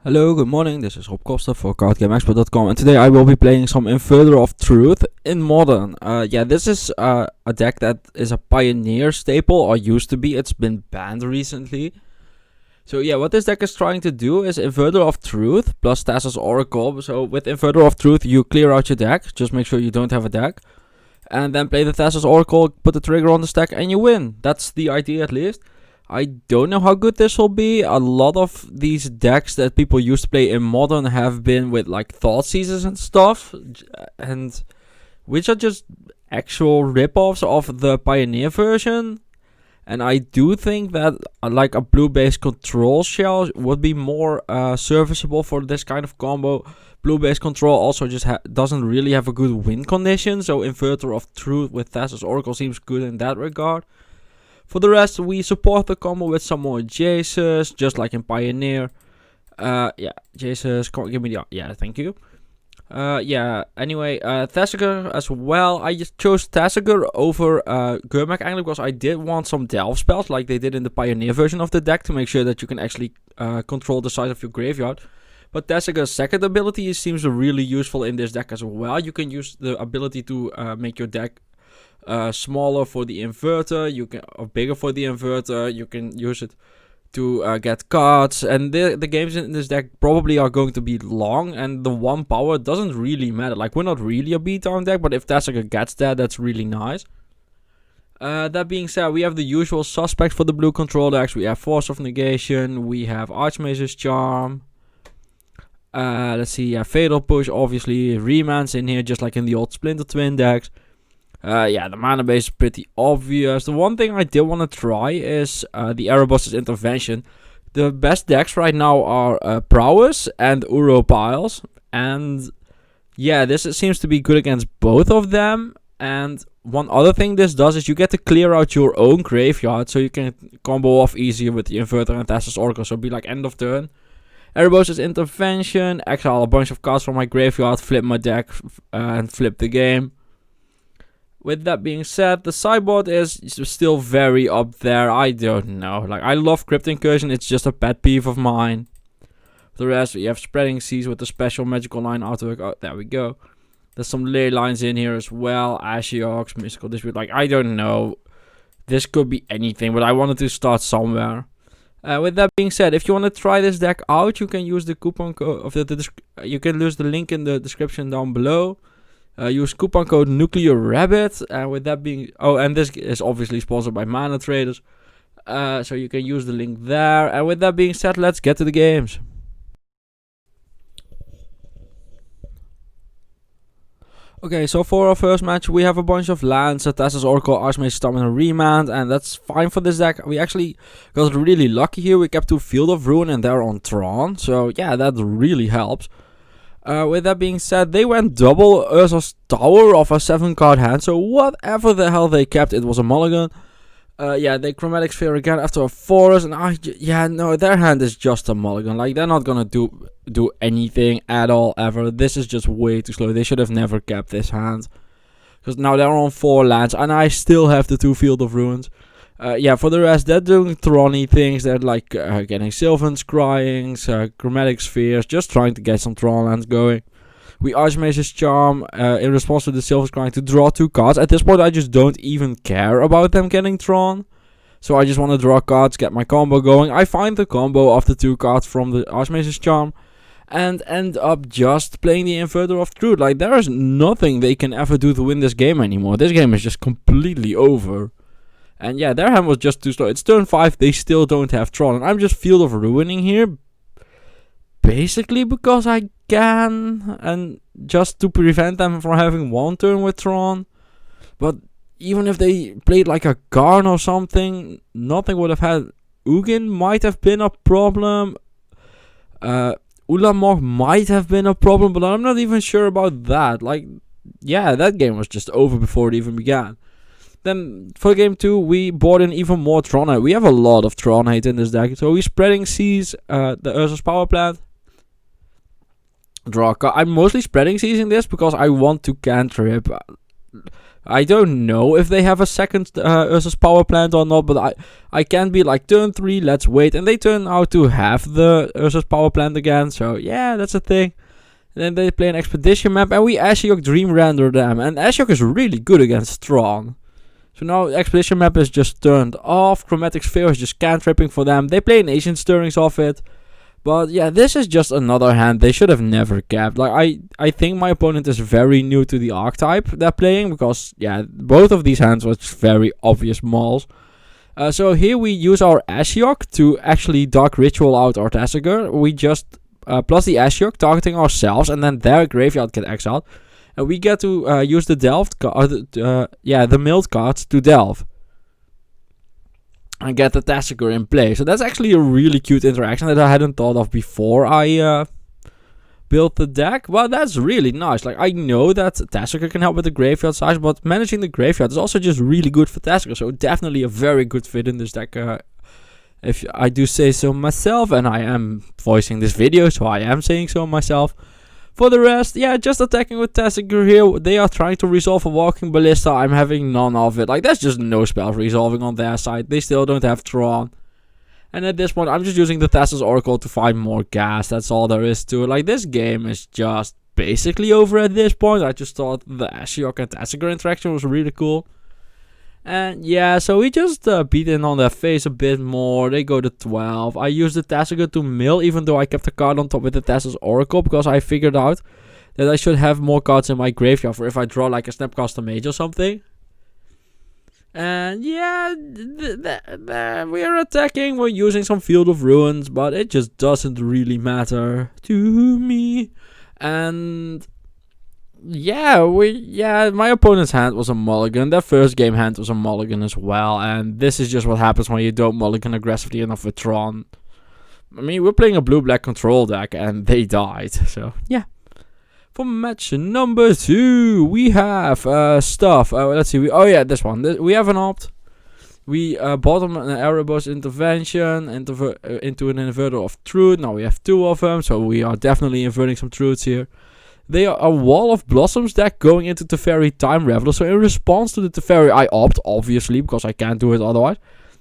Hello, good morning, this is Rob Koster for CardGameExpert.com, and today I will be playing some Inverter of Truth in Modern. This is a deck that is a Pioneer staple, or used to be. It's been banned recently. So yeah, what this deck is trying to do is Inverter of Truth plus Thassa's Oracle. So with Inverter of Truth you clear out your deck, just make sure you don't have a deck. And then play the Thassa's Oracle, put the trigger on the stack and you win. That's the idea at least. I don't know how good this will be. A lot of these decks that people used to play in Modern have been with like Thought Seizers and stuff, and which are just actual rip-offs of the Pioneer version. And I do think that like a blue-based control shell would be more serviceable for this kind of combo. Blue-based control also just doesn't really have a good win condition, so Inverter of Truth with Thassa's Oracle seems good in that regard. For the rest, we support the combo with some more Jaces, just like in Pioneer. Jaces, give me the... Yeah, thank you. Anyway, Thessager as well. I just chose Thessager over Gurmak actually because I did want some Delve spells like they did in the Pioneer version of the deck to make sure that you can actually control the size of your graveyard. But Thessager's second ability seems really useful in this deck as well. You can use the ability to make your deck smaller for the inverter, or bigger for the inverter. You can use it to get cards, and the games in this deck probably are going to be long, and the 1 power doesn't really matter. Like, we're not really a beatdown deck, but if Thessager gets that, that's really nice. That being said, we have the usual suspects for the blue control decks. We have Force of Negation, we have Archmage's Charm, let's see, Fatal Push, obviously, Reman's in here, just like in the old Splinter Twin decks. The mana base is pretty obvious. The one thing I did want to try is the Erebos' Intervention. The best decks right now are Prowess and Uro Piles. And yeah, this seems to be good against both of them. And one other thing this does is you get to clear out your own graveyard, so you can combo off easier with the Inverter and Thassa's Oracle. So it'll be like end of turn. Erebos' Intervention, exile a bunch of cards from my graveyard, flip my deck, and flip the game. With that being said, the sideboard is still very up there. I don't know. Like, I love Crypt Incursion. It's just a pet peeve of mine. For the rest, we have Spreading Seas with the special magical line artwork. Oh, there we go. There's some ley lines in here as well. Ashiok, Mystical Dispute. Like, I don't know. This could be anything, but I wanted to start somewhere. With that being said, if you want to try this deck out, you can use the coupon code of you can use the link in the description down below. Use coupon code Nuclear Rabbit, and with that being... Oh, and this is obviously sponsored by MANATRADERS. So you can use the link there. And with that being said, let's get to the games. Okay, so for our first match, we have a bunch of lands, Thassa's Oracle, Archmage's Charm, and Remand, and that's fine for this deck. We actually got really lucky here. We kept 2 Field of Ruin, and they're on Tron. So yeah, that really helps. With that being said, they went double Urza's Tower of a 7-card hand, so whatever the hell they kept, it was a mulligan. They Chromatic Sphere again after a Forest, and their hand is just a mulligan. Like, they're not gonna do anything at all, ever. This is just way too slow. They should have never kept this hand. Because now they're on 4 lands, and I still have the 2 Field of Ruins. For the rest, they're doing Tron-y things. They're like getting Sylvan Scryings, Chromatic Spheres, just trying to get some Tron lands going. We Archmage's Charm in response to the Sylvan Scrying to draw 2 cards. At this point, I just don't even care about them getting Tron. So I just want to draw cards, get my combo going. I find the combo of the 2 cards from the Archmage's Charm and end up just playing the Inverter of Truth. Like, there is nothing they can ever do to win this game anymore. This game is just completely over. And yeah, their hand was just too slow. It's turn 5, they still don't have Tron. And I'm just Field of Ruining here. Basically because I can. And just to prevent them from having 1 turn with Tron. But even if they played like a Garn or something, nothing would have had. Ugin might have been a problem. Ulamog might have been a problem. But I'm not even sure about that. Like, yeah, that game was just over before it even began. Then for game 2, we bought in even more Tron hate. We have a lot of Tron hate in this deck. So we're Spreading Seas, the Urza's Power Plant. Draw a card. I'm mostly Spreading Seas in this because I want to cantrip. I don't know if they have a second Ursus power plant or not, but I can be like, turn 3, let's wait. And they turn out to have the Ursus power plant again. So yeah, that's a thing. And then they play an expedition map, and we Ashiok dream render them. And Ashiok is really good against Tron. So now expedition map is just turned off. Chromatic Sphere is just cantripping for them. They play an Ancient Stirrings off it. But yeah, this is just another hand they should have never kept. Like, I think my opponent is very new to the archetype they're playing, because yeah, both of these hands was very obvious mauls. So here we use our Ashiok to actually Dark Ritual out our Tessiger. We just plus the Ashiok targeting ourselves, and then their graveyard get exiled. And we get to use the delved the milled cards to delve. And get the Tessiger in play. So that's actually a really cute interaction that I hadn't thought of before I built the deck. Well, that's really nice. Like, I know that Tessiger can help with the graveyard size, but managing the graveyard is also just really good for Tessiger. So definitely a very good fit in this deck, if I do say so myself. And I am voicing this video, so I am saying so myself. For the rest, yeah, just attacking with Tessiger here. They are trying to resolve a Walking Ballista. I'm having none of it. Like, there's just no spells resolving on their side. They still don't have Tron. And at this point, I'm just using the Thassa's Oracle to find more gas. That's all there is to it. Like, this game is just basically over at this point. I just thought the Ashiok and Tessiger interaction was really cool. And yeah, so we just beat in on their face a bit more. They go to 12. I used the Tessiger to mill, even though I kept a card on top with the Thassa's Oracle, because I figured out that I should have more cards in my graveyard for if I draw like a Snapcaster Mage or something. And yeah, we are attacking. We're using some Field of Ruins, but it just doesn't really matter to me. And yeah, my opponent's hand was a mulligan. Their first game hand was a mulligan as well. And this is just what happens when you don't mulligan aggressively enough with Tron. I mean, we're playing a blue-black control deck and they died. So, yeah. For match number 2, we have stuff. Let's see. This one. We have an opt. We bottom an Erebos intervention into an inverter of truth. Now we have 2 of them, so we are definitely inverting some truths here. They are a Wall of Blossoms deck going into Teferi Time Raveler. So in response to the Teferi, I opt, obviously, because I can't do it otherwise.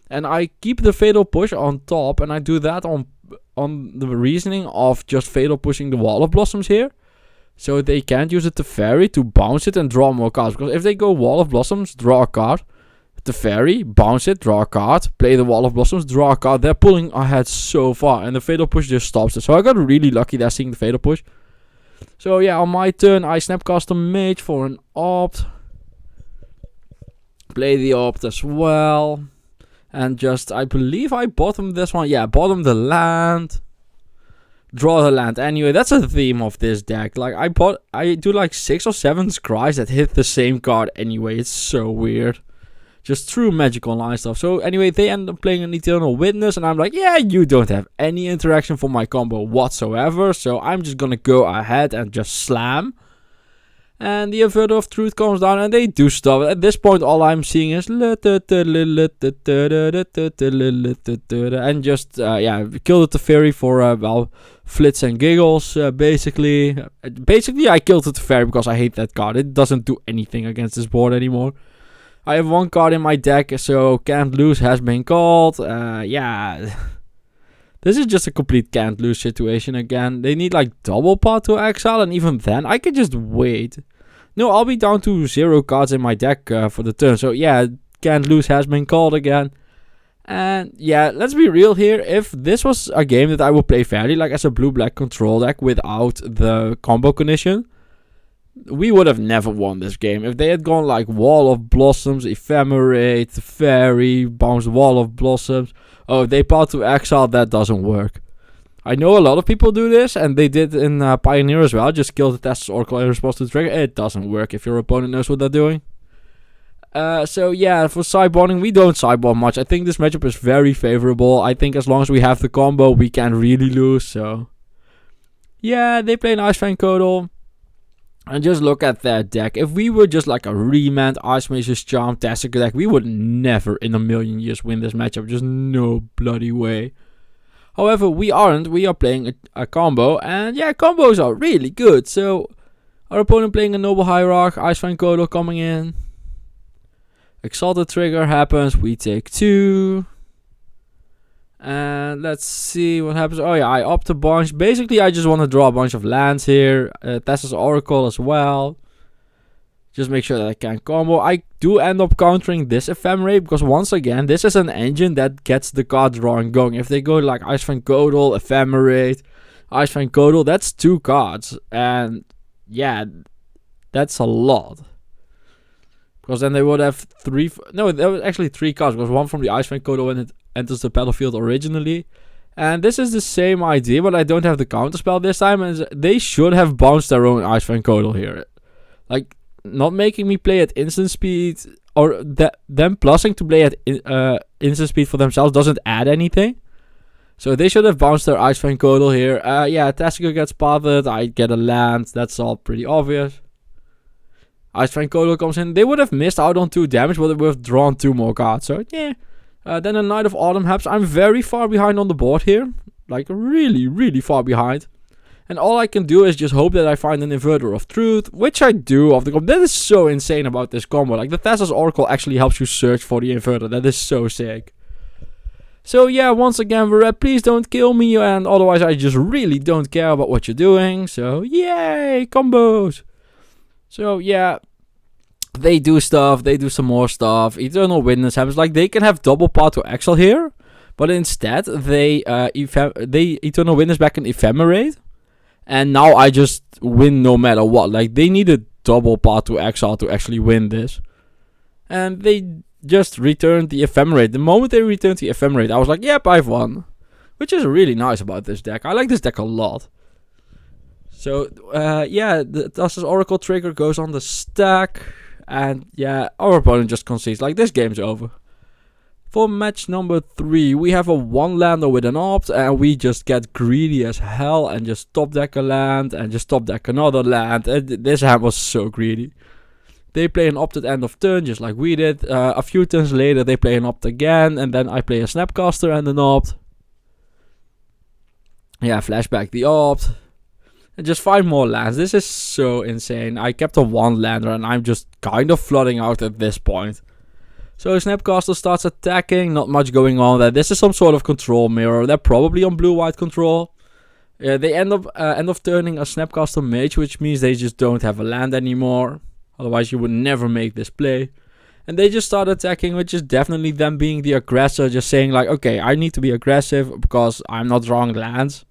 And I keep the Fatal Push on top, and I do that on the reasoning of just Fatal Pushing the Wall of Blossoms here. So they can't use the Teferi to bounce it and draw more cards. Because if they go Wall of Blossoms, draw a card. Teferi, bounce it, draw a card. Play the Wall of Blossoms, draw a card. They're pulling ahead so far, and the Fatal Push just stops it. So I got really lucky there seeing the Fatal Push. So yeah, on my turn, I Snapcaster Mage for an opt. Play the opt as well. And just, I believe I bottomed this one. Yeah, bottom the land. Draw the land. Anyway, that's a theme of this deck. Like, I do like 6 or 7 scries that hit the same card anyway. It's so weird. Just true Magic Online stuff. So anyway, they end up playing an Eternal Witness, and I'm like, yeah, you don't have any interaction for my combo whatsoever, so I'm just gonna go ahead and just slam. And the Inverter of Truth comes down, and they do stuff. At this point, all I'm seeing is and just kill the Teferi for flits and giggles. Basically, I killed the Teferi because I hate that card. It doesn't do anything against this board anymore. I have 1 card in my deck, so can't lose has been called. Yeah. This is just a complete can't lose situation again. They need like double pot to exile, and even then, I could just wait. No, I'll be down to 0 cards in my deck for the turn. So yeah, can't lose has been called again. And yeah, let's be real here. If this was a game that I would play fairly, like as a blue-black control deck without the combo condition, we would have never won this game. If they had gone like Wall of Blossoms, Ephemerate, Fairy, bounce Wall of Blossoms. Oh, if they pot to exile, that doesn't work. I know a lot of people do this, and they did in Pioneer as well. Just kill the Thassa's Oracle in response to the trigger. It doesn't work if your opponent knows what they're doing. So yeah, for sideboarding, we don't sideboard much. I think this matchup is very favorable. I think as long as we have the combo, we can't really lose. So yeah, they play an Ice Fang Codal. And just look at that deck. If we were just like a Remand, Ice Mage's Charm, Tessiger deck, we would never in a million years win this matchup. Just no bloody way. However, we aren't. We are playing a combo. And yeah, combos are really good. So, our opponent playing a Noble Hierarch, Ice Fang Codal coming in. Exalted trigger happens. We take 2. And let's see what happens. Oh yeah, I opt a bunch. Basically, I just want to draw a bunch of lands here. Thassa's Oracle as well. Just make sure that I can combo. I do end up countering this Ephemerate because once again, this is an engine that gets the card drawing going. If they go like Icefang Godel, Ephemerate, Icefang Godel, that's 2 cards. And yeah, that's a lot. Because then they would have 3... No, there was actually 3 cards. Because one from the Icefang Godel when it enters the battlefield originally. And this is the same idea, but I don't have the counterspell this time. And they should have bounced their own Icefang Godel here. Like, not making me play at instant speed, or them plussing to play at instant speed for themselves doesn't add anything. So they should have bounced their Icefang Godel here. Yeah, Tessica gets pathed, I get a land, that's all pretty obvious. Icefang Godel comes in, they would have missed out on 2 damage, but they would have drawn 2 more cards, so yeah. Then a Knight of Autumn happens. I'm very far behind on the board here, like really, really far behind. And all I can do is just hope that I find an Inverter of Truth, which I do off the combo. That is so insane about this combo. Like, the Thassa's Oracle actually helps you search for the Inverter. That is so sick. So yeah, once again, Red, please don't kill me. And otherwise, I just really don't care about what you're doing. So, yay, combos. So yeah, they do stuff. They do some more stuff. Eternal Witness happens. Like, they can have double Path to Exile here. But instead, they Eternal Witness back in Ephemerate. And now I just win no matter what. Like, they need a double Path to Exile to actually win this. And they just returned the Ephemerate. The moment they returned the Ephemerate, I was like, yep, I've won. Which is really nice about this deck. I like this deck a lot. So, yeah, the Thassa's Oracle trigger goes on the stack. And, yeah, our opponent just concedes. Like, this game's over. For match number 3, we have a 1-lander with an opt, and we just get greedy as hell and just top deck a land and just top deck another land. And this hand was so greedy. They play an opt at end of turn, just like we did. A few turns later, they play an opt again, and then I play a Snapcaster and an opt. Yeah, flashback the opt. And just 5 more lands. This is so insane. I kept a 1-lander, and I'm just kind of flooding out at this point. So Snapcaster starts attacking, not much going on there. This is some sort of control mirror. They're probably on blue-white control. They end up turning a Snapcaster Mage, which means they just don't have a land anymore. Otherwise you would never make this play. And they just start attacking, which is definitely them being the aggressor, just saying like, okay, I need to be aggressive because I'm not drawing lands.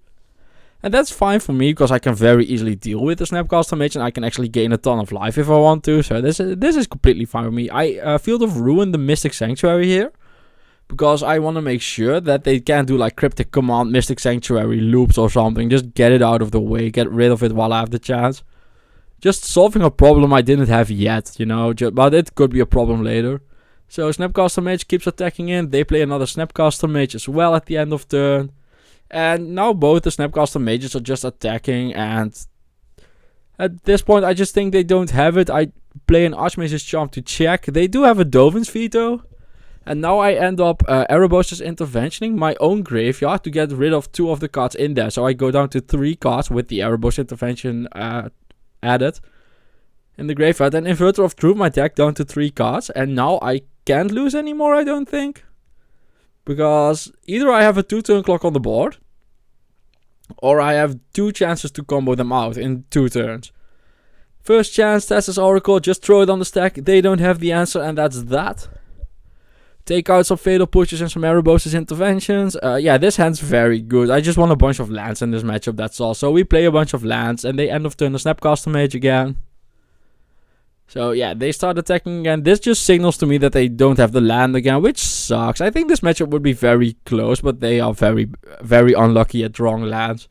And that's fine for me, because I can very easily deal with the Snapcaster Mage, and I can actually gain a ton of life if I want to. So this is completely fine with me. I Field of Ruin the Mystic Sanctuary here, because I want to make sure that they can't do like Cryptic Command, Mystic Sanctuary loops or something. Just get it out of the way, get rid of it while I have the chance. Just solving a problem I didn't have yet, you know, but it could be a problem later. So Snapcaster Mage keeps attacking in. They play another Snapcaster Mage as well at the end of turn. And now both the Snapcaster Mages are just attacking, and at this point I just think they don't have it. I play an Archmage's Charm to check. They do have a Dovin's Veto. And now I end up Erebos' Interventioning my own graveyard to get rid of 2 of the cards in there. So I go down to 3 cards with the Erebos Intervention added in the graveyard. And Inverter of Truth my deck down to 3 cards. And now I can't lose anymore, I don't think. Because either I have a 2-turn clock on the board, or I have 2 chances to combo them out in 2 turns. First chance, Thassa's Oracle, just throw it on the stack. They don't have the answer, and that's that. Take out some Fatal Pushes and some Erebos' Interventions. Yeah, this hand's very good. I just want a bunch of lands in this matchup, that's all. So we play a bunch of lands, and they end of turn the Snapcaster Mage again. So yeah, they start attacking again. This just signals to me that they don't have the land again, which sucks. I think this matchup would be very close, but they are very, very unlucky at drawing lands.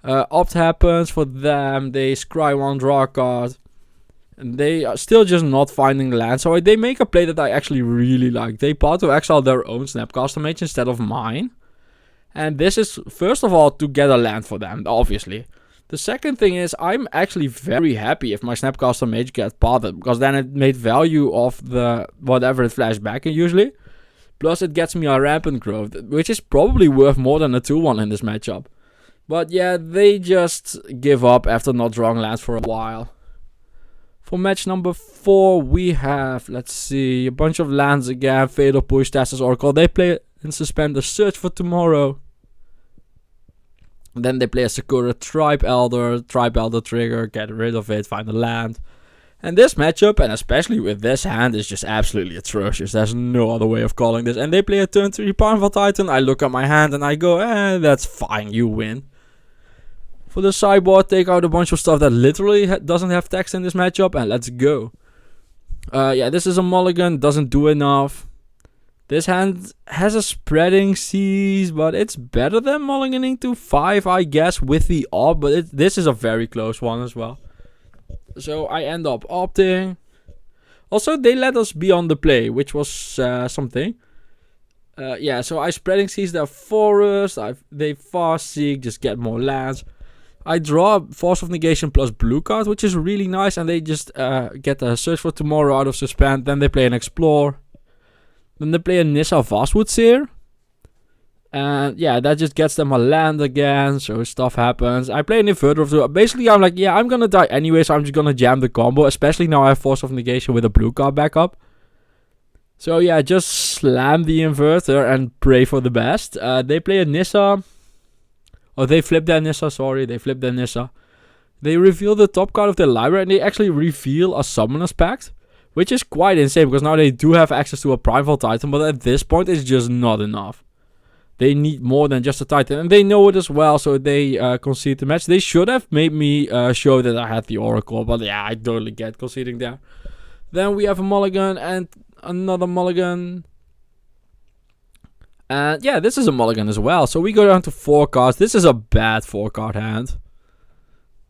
Opt happens for them. They scry 1, draw a card. And they are still just not finding land. So they make a play that I actually really like. They Path to Exile their own Snapcaster Mage instead of mine. And this is, first of all, to get a land for them, obviously. The second thing is, I'm actually very happy if my Snapcaster Mage gets pathed, because then it made value of the whatever it flashed back in usually. Plus it gets me a Rampant Growth, which is probably worth more than a 2-1 in this matchup. But yeah, they just give up after not drawing lands for a while. For match number 4, we have, let's see, a bunch of lands again. Fatal Push, Tassa's Oracle. They play and suspend the Search for Tomorrow. And then they play a Sakura Tribe Elder trigger, get rid of it, find a land. And this matchup, and especially with this hand, is just absolutely atrocious. There's no other way of calling this. And they play a turn 3 Primeval Titan. I look at my hand and I go, that's fine, you win. For the sideboard, take out a bunch of stuff that literally doesn't have text in this matchup, and let's go. Yeah, this is a mulligan, doesn't do enough. This hand has a Spreading Seas, but it's better than mulliganing to 5, I guess, with the op. But this is a very close one as well. So I end up opting. Also, they let us be on the play, which was something. Yeah, so I Spreading Seas their forest. They Fast Seek, just get more lands. I draw Force of Negation plus blue card, which is really nice. And they just get a Search for Tomorrow out of Suspend. Then they play an Explore. Then they play a Nissa Vastwood Seer. And yeah, that just gets them a land again. So stuff happens. I play an Inverter of the... Basically, I'm like, yeah, I'm going to die anyway. So I'm just going to jam the combo. Especially now I have Force of Negation with a blue card backup. So yeah, just slam the Inverter and pray for the best. They play a Nissa... Oh, they flip their Nissa, sorry. They flip their Nissa. They reveal the top card of their library and they actually reveal a Summoner's Pact. Which is quite insane because now they do have access to a Primeval Titan. But at this point, it's just not enough. They need more than just a Titan. And they know it as well, so they concede the match. They should have made me show that I had the Oracle. But yeah, I totally get conceding there. Then we have a mulligan and another mulligan. And yeah, this is a mulligan as well. So we go down to 4 cards. This is a bad 4-card hand.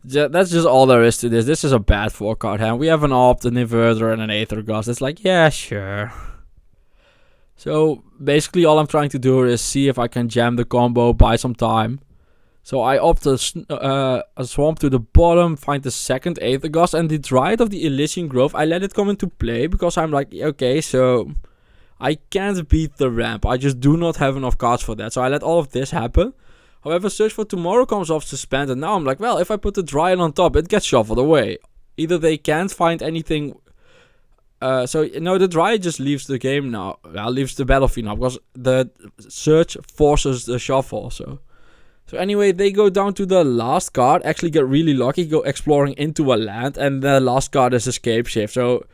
That's just all there is to this. This is a bad 4-card hand. We have an Opt, an Inverter, and an Aether Gust. It's like, yeah, sure. So basically all I'm trying to do is see if I can jam the combo, buy some time. So I opt a Swamp to the bottom, find the second Aether Gust, and the Dryad of the Elysian Grove. I let it come into play because I'm like, okay, so... I can't beat the ramp. I just do not have enough cards for that. So I let all of this happen. However, Search for Tomorrow comes off Suspend. And now I'm like, well, if I put the Dryad on top, it gets shuffled away. Either they can't find anything. No, the Dryad just leaves the game now. Well, leaves the battlefield now. Because the Search forces the shuffle. So anyway, they go down to the last card. Actually get really lucky. Go exploring into a land. And the last card is Escape Shift. So...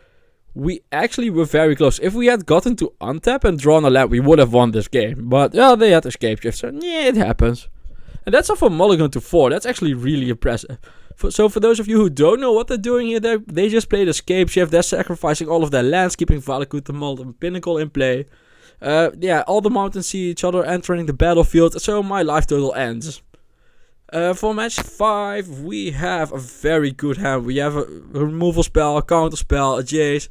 we actually were very close. If we had gotten to untap and drawn a land, we would have won this game. But, yeah, they had Escape Shift. So, yeah, it happens. And that's off a mulligan to 4. That's actually really impressive. So, for those of you who don't know what they're doing here, they just played Escape Shift. They're sacrificing all of their lands, keeping Valakut, the Molten Pinnacle in play. Yeah, all the mountains see each other entering the battlefield. So, my life total ends. For match 5, we have a very good hand. We have a removal spell, a counter spell, a Jace.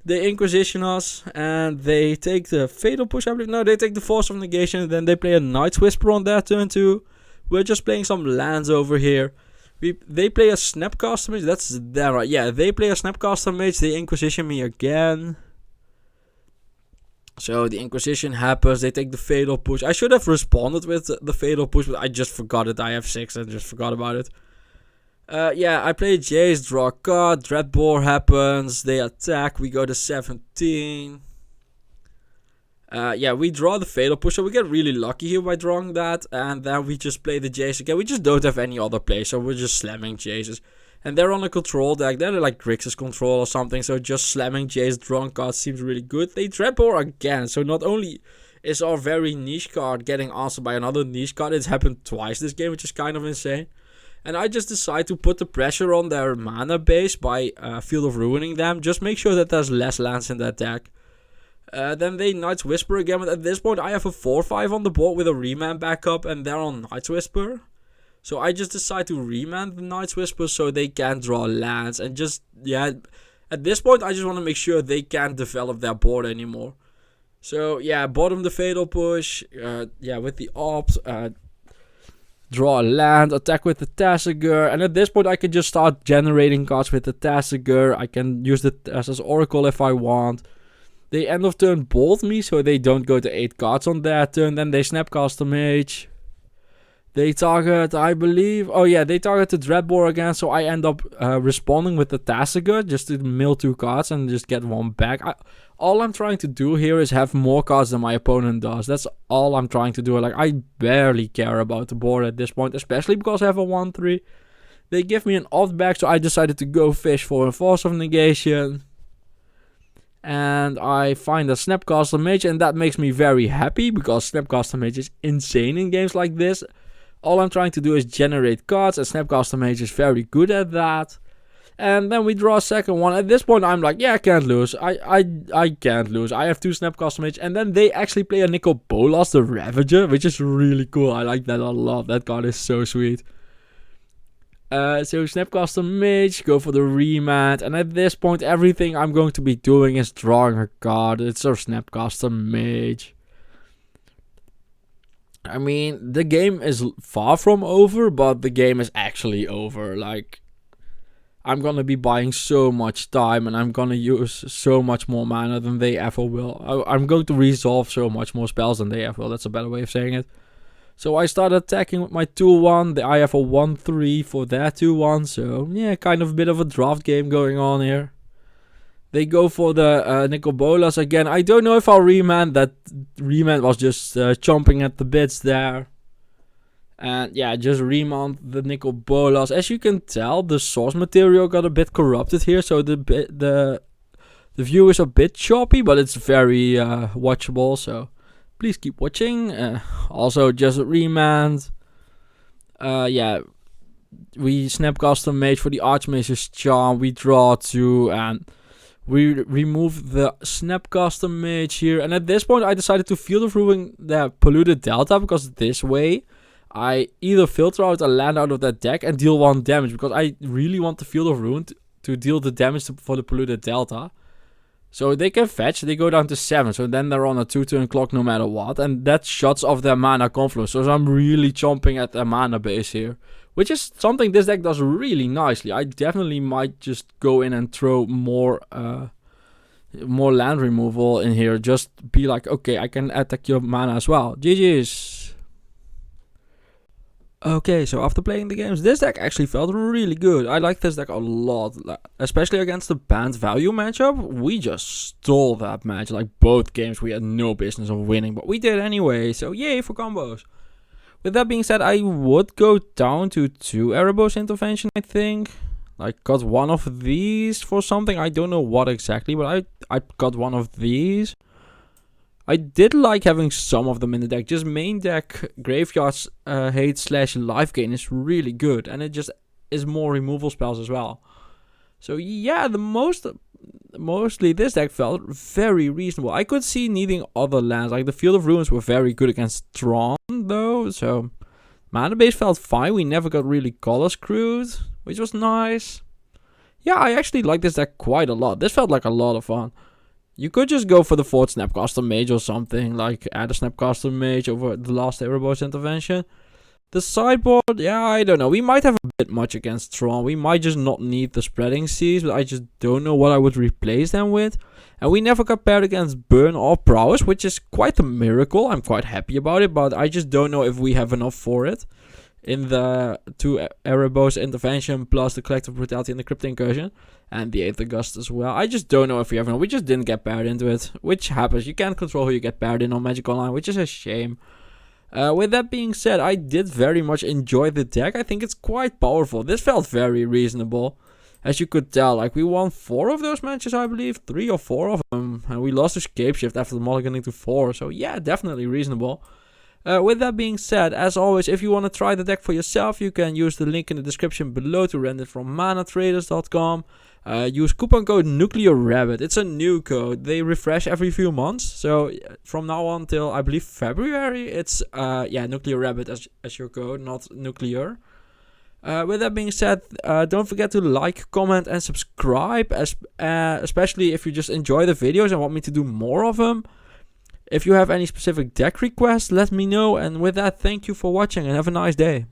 They Inquisition us, and they take the Fatal Push, I believe. No, they take the Force of Negation, then they play a Night's Whisper on their turn too. We're just playing some lands over here. They play a Snapcaster Mage, that's them, right? Yeah, they play a Snapcaster Mage, they Inquisition me again. So the Inquisition happens, they take the Fatal Push. I should have responded with the Fatal Push, but I just forgot it. I have 6 and just forgot about it. Yeah, I play Jace, draw a card, Dreadbore happens, they attack, we go to 17. Yeah, we draw the Fatal Push, so we get really lucky here by drawing that. And then we just play the Jace again. We just don't have any other play, so we're just slamming Jaces. And they're on a control deck, they're like Grixis control or something, so just slamming Jace drawing cards seems really good. They Dreadbore again, so not only is our very niche card getting answered by another niche card, it's happened twice this game, which is kind of insane. And I just decide to put the pressure on their mana base by Field of Ruining them. Just make sure that there's less lands in that deck. Then they Night's Whisper again. But at this point I have a 4-5 on the board with a Remand backup. And they're on Night's Whisper. So I just decide to Remand the Night's Whisper so they can't draw lands. And just, yeah, at this point I just want to make sure they can't develop their board anymore. So yeah, bottom the Fatal Push. Yeah, with the Opt. Draw a land, attack with the Tasigur, and at this point I can just start generating cards with the Tasigur. I can use the Tassa's Oracle if I want. They end of turn bolt me, so they don't go to 8 cards on their turn. Then they Snapcaster Mage. They target, I believe... Oh yeah, they target the Dreadbore again, so I end up responding with the Tasigur just to mill 2 cards and just get 1 back. All I'm trying to do here is have more cards than my opponent does. That's all I'm trying to do. Like, I barely care about the board at this point, especially because I have a 1-3. They give me an odd back, so I decided to go fish for a Force of Negation. And I find a Snapcaster Mage, and that makes me very happy, because Snapcaster Mage is insane in games like this. All I'm trying to do is generate cards, and Snapcaster Mage is very good at that. And then we draw a second one. At this point, I'm like, yeah, I can't lose. I can't lose. I have 2 Snapcaster Mage, and then they actually play a Nicol Bolas, the Ravager, which is really cool. I like that a lot. That card is so sweet. So Snapcaster Mage, go for the Remand, and at this point everything I'm going to be doing is drawing a card. It's our Snapcaster Mage. I mean, the game is far from over, but the game is actually over. Like, I'm gonna be buying so much time, and I'm gonna use so much more mana than they ever will. I'm going to resolve so much more spells than they ever will. That's a better way of saying it. So I started attacking with my 2-1. I have a 1-3 for their 2-1. So yeah, kind of a bit of a draft game going on here. They go for the Nicol Bolas again. I don't know if I'll remand. That remand was just chomping at the bits there. And yeah, just remand the Nicol Bolas. As you can tell, the source material got a bit corrupted here. So the view is a bit choppy, but it's very watchable. So please keep watching. Also, just remand. Yeah, we Snapcaster Mage for the Archmage's Charm. We draw 2, and we remove the Snapcaster Mage here. And at this point, I decided to Field of Ruin the Polluted Delta, because this way I either filter out a land out of that deck and deal 1 damage, because I really want the Field of Ruin to deal the damage for the Polluted Delta. So they can fetch, they go down to 7, so then they're on a 2-turn clock no matter what, and that shuts off their mana confluence, so I'm really chomping at their mana base here, which is something this deck does really nicely. I definitely might just go in and throw more land removal in here, just be like, okay, I can attack your mana as well. GG's. Okay, so after playing the games, this deck actually felt really good. I like this deck a lot, especially against the Bant value matchup. We just stole that match, like both games we had no business of winning, but we did anyway, so yay for combos. With that being said, I would go down to 2 Erebos Intervention, I think. Like, got one of these for something, I don't know what exactly, but I got one of these. I did like having some of them in the deck. Just main deck Graveyard's hate / life gain is really good. And it just is more removal spells as well. So yeah, mostly this deck felt very reasonable. I could see needing other lands. Like the Field of Ruins were very good against Tron though. So mana base felt fine. We never got really color screwed, which was nice. Yeah, I actually like this deck quite a lot. This felt like a lot of fun. You could just go for the 4th Snapcaster Mage or something, like add a Snapcaster Mage over the last Erebos Intervention. The sideboard, yeah, I don't know. We might have a bit much against Tron. We might just not need the Spreading Seas, but I just don't know what I would replace them with. And we never got paired against Burn or Prowess, which is quite a miracle. I'm quite happy about it, but I just don't know if we have enough for it. In the 2 Erebos Intervention plus the Collective Brutality and the Crypt Incursion. And the 8th August as well. I just don't know if we have enough. We just didn't get paired into it. Which happens. You can't control who you get paired in on Magic Online. Which is a shame. With that being said, I did very much enjoy the deck. I think it's quite powerful. This felt very reasonable. As you could tell, like we won 4 of those matches, I believe. 3 or 4 of them. And we lost to Scapeshift after the mulliganing to 4. So yeah, definitely reasonable. With that being said, as always, if you want to try the deck for yourself, you can use the link in the description below to rent it from MANATRADERS.com. Use coupon code NuclearRabbit. It's a new code. They refresh every few months. So from now on till I believe February, it's Nuclear Rabbit as your code, not Nuclear. With that being said, don't forget to like, comment, and subscribe, especially if you just enjoy the videos and want me to do more of them. If you have any specific deck requests, let me know. And with that, thank you for watching and have a nice day.